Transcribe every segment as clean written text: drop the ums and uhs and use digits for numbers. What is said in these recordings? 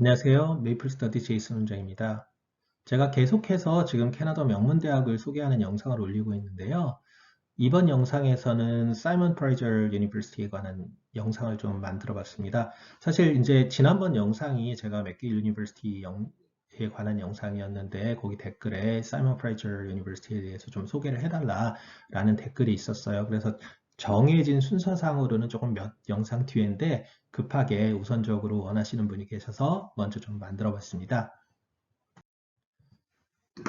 안녕하세요. 메이플 스터디 제이슨 원장입니다. 제가 계속해서 지금 캐나다 명문대학을 소개하는 영상을 올리고 있는데요. 이번 영상에서는 사이먼 프라이저 유니버시티에 관한 영상을 좀 만들어 봤습니다. 사실 이제 지난번 영상이 제가 맥길 유니버시티에 관한 영상이었는데 거기 댓글에 사이먼 프라이저 유니버시티에 대해서 좀 소개를 해달라라는 댓글이 있었어요. 그래서 정해진 순서상으로는 조금 몇 영상 뒤인데 급하게 우선적으로 원하시는 분이 계셔서 먼저 좀 만들어 봤습니다.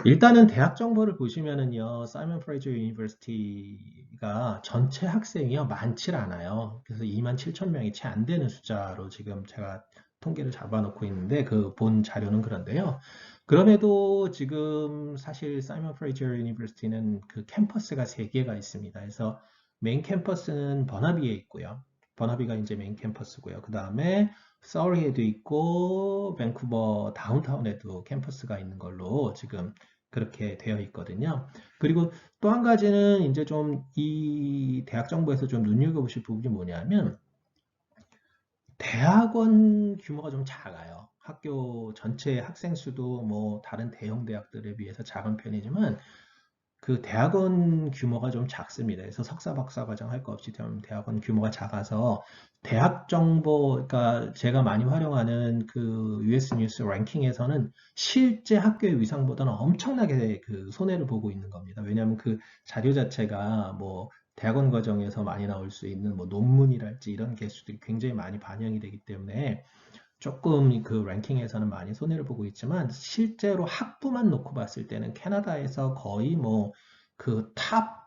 일단은 대학 정보를 보시면은요, 사이먼 프레이저 유니버시티가 전체 학생이요, 많지 않아요. 그래서 2만 7천 명이 채 안 되는 숫자로 지금 제가 통계를 잡아놓고 있는데, 그 본 자료는 그런데요. 그럼에도 지금 사실 사이먼 프레이저 유니버시티는 그 캠퍼스가 3개가 있습니다. 그래서 메인 캠퍼스는 버나비에 있고요. 버나비가 이제 메인 캠퍼스고요. 그 다음에 서리에도 있고, 밴쿠버 다운타운에도 캠퍼스가 있는 걸로 지금 그렇게 되어 있거든요. 그리고 또 한 가지는 이제 좀 이 대학 정보에서 좀 눈여겨보실 부분이 뭐냐면 대학원 규모가 좀 작아요. 학교 전체 학생 수도 뭐 다른 대형 대학들에 비해서 작은 편이지만 그 대학원 규모가 좀 작습니다. 그래서 석사, 박사 과정 할 거 없이 대학원 규모가 작아서 대학 정보, 그러니까 제가 많이 활용하는 그 US 뉴스 랭킹에서는 실제 학교의 위상보다는 엄청나게 그 손해를 보고 있는 겁니다. 왜냐하면 그 자료 자체가 뭐 대학원 과정에서 많이 나올 수 있는 뭐 논문이랄지 이런 개수들이 굉장히 많이 반영이 되기 때문에 조금 그 랭킹에서는 많이 손해를 보고 있지만 실제로 학부만 놓고 봤을 때는 캐나다에서 거의 뭐 그 탑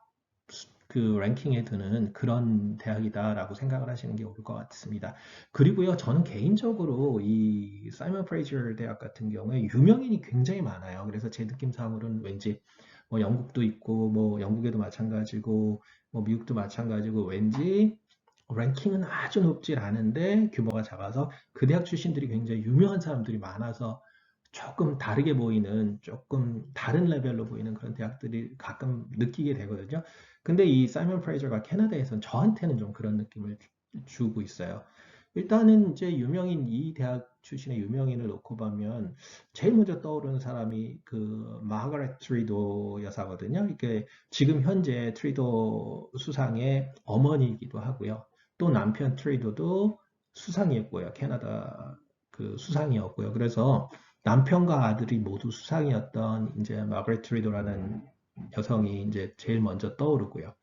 그 랭킹에 드는 그런 대학이다라고 생각을 하시는 게 옳을 것 같습니다. 그리고요, 저는 개인적으로 이 사이먼 프레이저 대학 같은 경우에 유명인이 굉장히 많아요. 그래서 제 느낌상으로는 왠지 뭐 영국도 있고 뭐 영국에도 마찬가지고 뭐 미국도 마찬가지고 왠지 랭킹은 아주 높질 않은데 규모가 작아서 그 대학 출신들이 굉장히 유명한 사람들이 많아서 조금 다르게 보이는, 조금 다른 레벨로 보이는 그런 대학들이 가끔 느끼게 되거든요. 근데 이 사이먼 프레이저가 캐나다에선 저한테는 좀 그런 느낌을 주고 있어요. 일단은 이제 유명인, 이 대학 출신의 유명인을 놓고 보면 제일 먼저 떠오르는 사람이 그 마가렛 트리도 여사거든요. 이게 지금 현재 트리도 수상의 어머니이기도 하고요. 또 남편 트레이더도 수상이었고요. 캐나다 그 수상이었고요. 그래서 남편과 아들이 모두 수상이었던 이제 마가렛 트레이더라는 여성이 이제 제일 먼저 떠오르고요.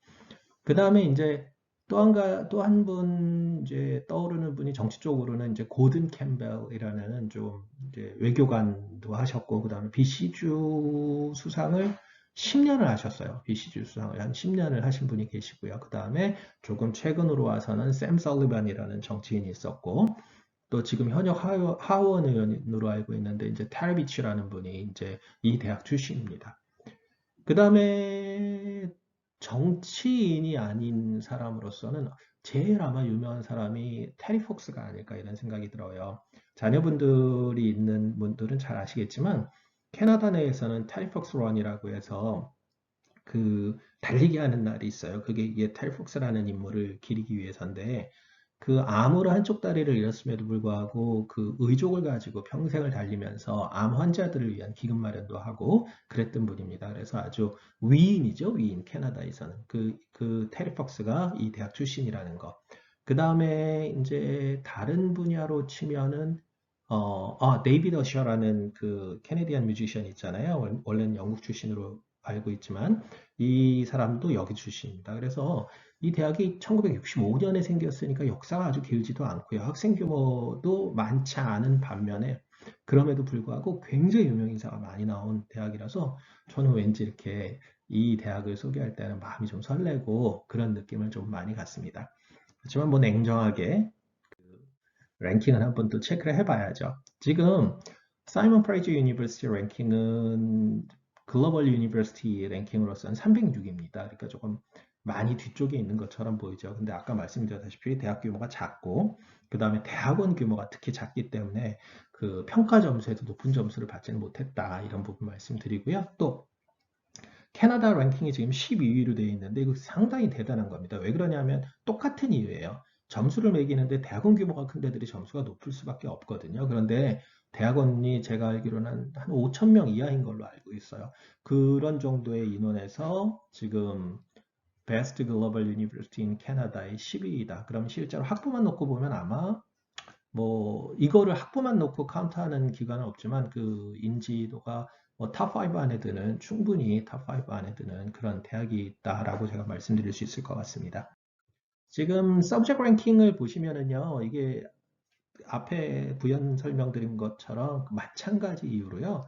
그 다음에 이제 또 한 분 이제 떠오르는 분이 정치 쪽으로는 이제 고든 캠벨이라는 좀 이제 외교관도 하셨고 그 다음에 BC주 수상을 10년을 하셨어요. BC주 수상을 한 10년을 하신 분이 계시고요. 그 다음에 조금 최근으로 와서는 샘 설리반이라는 정치인이 있었고 또 지금 현역 하원 의원으로 알고 있는데 이제 타르비치라는 분이 이제 이 대학 출신입니다. 그 다음에 정치인이 아닌 사람으로서는 제일 아마 유명한 사람이 테리 폭스가 아닐까 이런 생각이 들어요. 자녀분들이 있는 분들은 잘 아시겠지만 캐나다 내에서는 테리 폭스 런이라고 해서 그 달리기 하는 날이 있어요. 그게 이게 테리 폭스라는 인물을 기리기 위해서인데 그 암으로 한쪽 다리를 잃었음에도 불구하고 그 의족을 가지고 평생을 달리면서 암 환자들을 위한 기금 마련도 하고 그랬던 분입니다. 그래서 아주 위인이죠. 위인 캐나다에서는 그 테리 폭스가 이 대학 출신이라는 거. 그 다음에 이제 다른 분야로 치면은 데이비드 어셔라는 그 캐네디안 뮤지션 있잖아요. 원래는 영국 출신으로 알고 있지만 이 사람도 여기 출신입니다. 그래서 이 대학이 1965년에 생겼으니까 역사가 아주 길지도 않고요. 학생 규모도 많지 않은 반면에 그럼에도 불구하고 굉장히 유명 인사가 많이 나온 대학이라서 저는 왠지 이렇게 이 대학을 소개할 때는 마음이 좀 설레고 그런 느낌을 좀 많이 갖습니다. 하지만 뭐 냉정하게 랭킹을 한번 또 체크를 해봐야죠. 지금 사이먼 프라이저 유니버시티 랭킹은 글로벌 유니버시티 랭킹으로서는 306입니다. 그러니까 조금 많이 뒤쪽에 있는 것처럼 보이죠. 근데 아까 말씀드렸다시피 대학 규모가 작고 그 다음에 대학원 규모가 특히 작기 때문에 그 평가 점수에도 높은 점수를 받지는 못했다. 이런 부분 말씀드리고요. 또 캐나다 랭킹이 지금 12위로 되어 있는데 이거 상당히 대단한 겁니다. 왜 그러냐면 똑같은 이유예요. 점수를 매기는데 대학원 규모가 큰 데들이 점수가 높을 수밖에 없거든요. 그런데 대학원이 제가 알기로는 한 5천 명 이하인 걸로 알고 있어요. 그런 정도의 인원에서 지금 Best Global University in Canada의 10위이다. 그럼 실제로 학부만 놓고 보면 아마 뭐 이거를 학부만 놓고 카운트하는 기관은 없지만 그 인지도가 뭐탑5 안에 드는 충분히 탑5 안에 드는 그런 대학이 있다라고 제가 말씀드릴 수 있을 것 같습니다. 지금 서브젝트 랭킹을 보시면은요, 이게 앞에 부연 설명드린 것처럼 마찬가지 이유로요.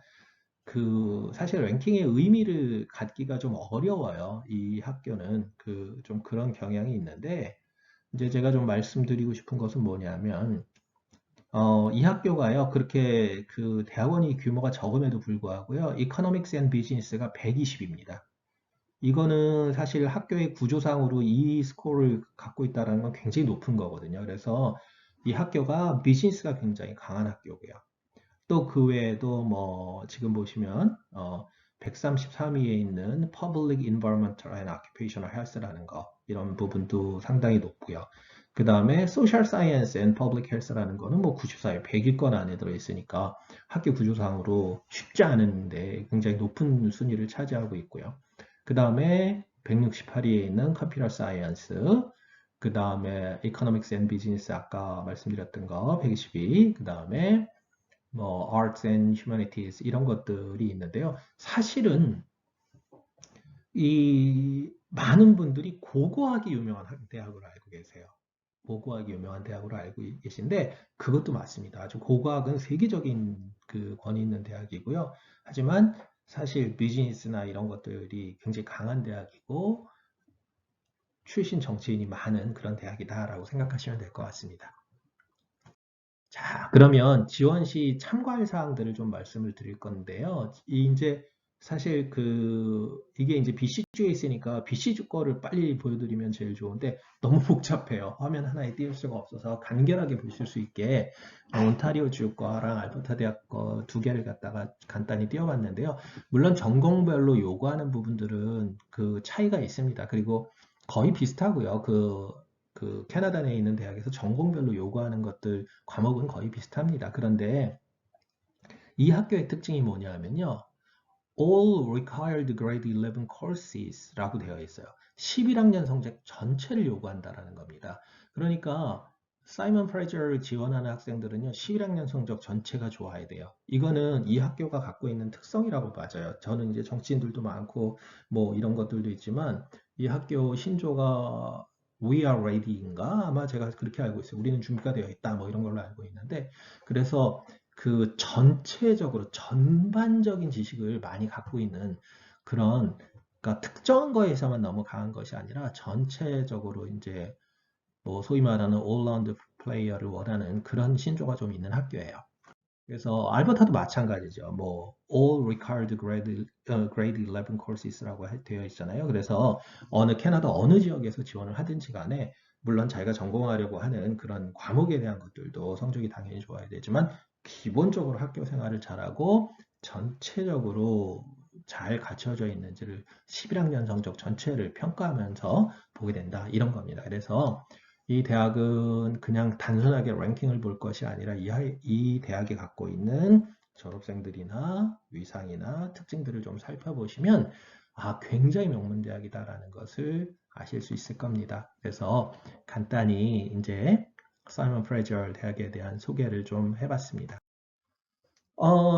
그 사실 랭킹의 의미를 갖기가 좀 어려워요. 이 학교는 그 좀 그런 경향이 있는데 이제 제가 좀 말씀드리고 싶은 것은 뭐냐면 이 학교가요, 그렇게 그 대학원이 규모가 적음에도 불구하고요, 이코노믹스 앤 비즈니스가 120입니다. 이거는 사실 학교의 구조상으로 이 스코어를 갖고 있다는 건 굉장히 높은 거거든요. 그래서 이 학교가 비즈니스가 굉장히 강한 학교고요. 또 그 외에도 뭐 지금 보시면 133위에 있는 Public Environmental and Occupational Health라는 거 이런 부분도 상당히 높고요. 그 다음에 Social Science and Public Health라는 거는 뭐 94위 100위권 안에 들어있으니까 학교 구조상으로 쉽지 않은데 굉장히 높은 순위를 차지하고 있고요. 그 다음에 168위에 있는 Computer Science, 그 다음에 Economics and Business 아까 말씀드렸던 거 120위, 그 다음에 뭐 Arts and Humanities 이런 것들이 있는데요. 사실은 이 많은 분들이 고고하게 유명한 대학으로 알고 계세요. 고고하게 유명한 대학으로 알고 계신데 그것도 맞습니다. 아주 고고학은 세계적인 그 권위 있는 대학이고요. 하지만 사실 비즈니스나 이런 것들이 굉장히 강한 대학이고 출신 정치인이 많은 그런 대학이다라고 생각하시면 될 것 같습니다. 자, 그러면 지원 시 참고할 사항들을 좀 말씀을 드릴 건데요. 이제 사실 이게 이제 BC주에 있으니까 BC주 거를 빨리 보여드리면 제일 좋은데 너무 복잡해요. 화면 하나에 띄울 수가 없어서 간결하게 보실 수 있게 온타리오주 거랑 알버타 대학 거 두 개를 갖다가 간단히 띄워봤는데요. 물론 전공별로 요구하는 부분들은 그 차이가 있습니다. 그리고 거의 비슷하고요. 그 캐나다 내에 있는 대학에서 전공별로 요구하는 것들 과목은 거의 비슷합니다. 그런데 이 학교의 특징이 뭐냐면요. All required grade 11 courses라고 되어 있어요. 11학년 성적 전체를 요구한다라는 겁니다. 그러니까 사이먼 프레저를 지원하는 학생들은요. 11학년 성적 전체가 좋아야 돼요. 이거는 이 학교가 갖고 있는 특성이라고 봐져요. 저는 이제 정치인들도 많고 뭐 이런 것들도 있지만 이 학교 신조가 We are ready인가? 아마 제가 그렇게 알고 있어요. 우리는 준비가 되어 있다. 뭐 이런 걸로 알고 있는데 그래서 그 전체적으로 전반적인 지식을 많이 갖고 있는 그런 그러니까 특정한 거에서만 너무 강한 것이 아니라 전체적으로 이제 뭐 소위 말하는 올라운드 플레이어를 원하는 그런 신조가 좀 있는 학교예요. 그래서 알버타도 마찬가지죠. 뭐 all required grade 11 courses라고 되어 있잖아요. 그래서 캐나다 어느 지역에서 지원을 하든지 간에 물론 자기가 전공하려고 하는 그런 과목에 대한 것들도 성적이 당연히 좋아야 되지만 기본적으로 학교 생활을 잘하고 전체적으로 잘 갖춰져 있는지를 11학년 성적 전체를 평가하면서 보게 된다. 이런 겁니다. 그래서 이 대학은 그냥 단순하게 랭킹을 볼 것이 아니라 이 대학이 갖고 있는 졸업생들이나 위상이나 특징들을 좀 살펴보시면 굉장히 명문대학이다라는 것을 아실 수 있을 겁니다. 그래서 간단히 이제 사이먼 프레저 대학에 대한 소개를 좀 해봤습니다.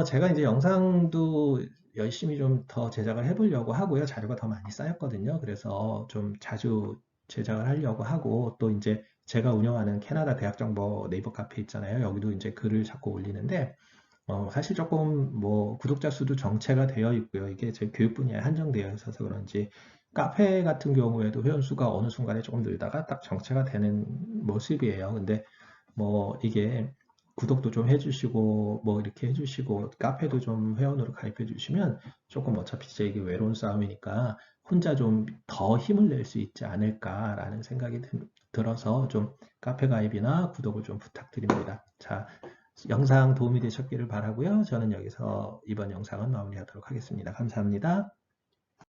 제가 이제 영상도 열심히 좀 더 제작을 해보려고 하고요. 자료가 더 많이 쌓였거든요. 그래서 좀 자주 제작을 하려고 하고 또 이제 제가 운영하는 캐나다 대학정보 네이버 카페 있잖아요. 여기도 이제 글을 자꾸 올리는데 사실 조금 뭐 구독자 수도 정체가 되어 있고요. 이게 제 교육 분야에 한정되어 있어서 그런지 카페 같은 경우에도 회원 수가 어느 순간에 조금 늘다가 딱 정체가 되는 모습이에요. 근데 뭐 이게 구독도 좀 해주시고 뭐 이렇게 해주시고 카페도 좀 회원으로 가입해 주시면 조금 어차피 이제 이게 외로운 싸움이니까 혼자 좀 더 힘을 낼 수 있지 않을까라는 생각이 들어서 좀 카페 가입이나 구독을 좀 부탁드립니다. 자, 영상 도움이 되셨기를 바라고요. 저는 여기서 이번 영상은 마무리하도록 하겠습니다. 감사합니다.